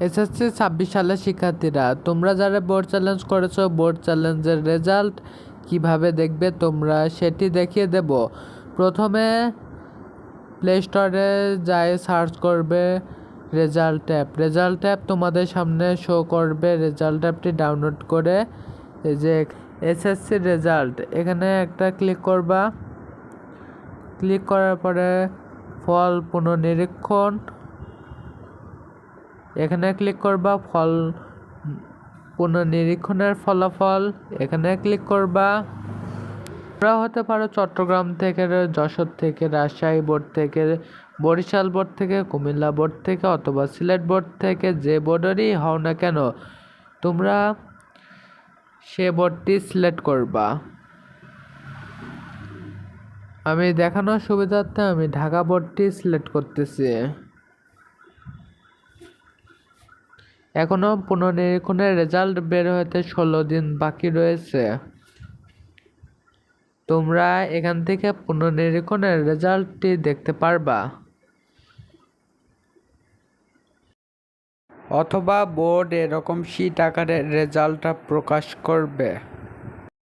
SSC 26 সালের শিক্ষার্থীরা, তোমরা যারা বোর্ড চ্যালেঞ্জ করেছো, বোর্ড চ্যালেঞ্জের রেজাল্ট কিভাবে দেখবে তোমরা সেটি দেখিয়ে দেব। প্রথমে প্লে স্টোরে যাই সার্চ করবে রেজাল্ট অ্যাপ তোমাদের সামনে শো করবে। রেজাল্ট অ্যাপটি ডাউনলোড করে এই যে এসএসসি রেজাল্ট এখানে একটা ক্লিক করবা। ক্লিক করার পরে ফল পুনর্নিরীক্ষণ এখানে ক্লিক করবা। ফল পুনর্নিরীক্ষণের ফলাফল এখানে ক্লিক করবা। তোমরা হতে পারো চট্টগ্রাম থেকে, যশোর থেকে, রাজশাহী বোর্ড থেকে, বরিশাল বোর্ড থেকে, কুমিল্লা বোর্ড থেকে অথবা সিলেট বোর্ড থেকে। যে বোর্ডেরই হও না কেন তোমরা সে বোর্ডটি সিলেক্ট করবা। আমি দেখানোর সুবিধার্থে আমি ঢাকা বোর্ডটি সিলেক্ট করতেছি। এখনো পুনর্নিরীক্ষণের রেজাল্ট বের হতে 16 দিন বাকি রয়েছে। তোমরা এখান থেকে পুনর্নিরীক্ষণের রেজাল্টটি দেখতে পারবা, অথবা বোর্ড এরকম শীট আকারে রেজাল্টটা প্রকাশ করবে।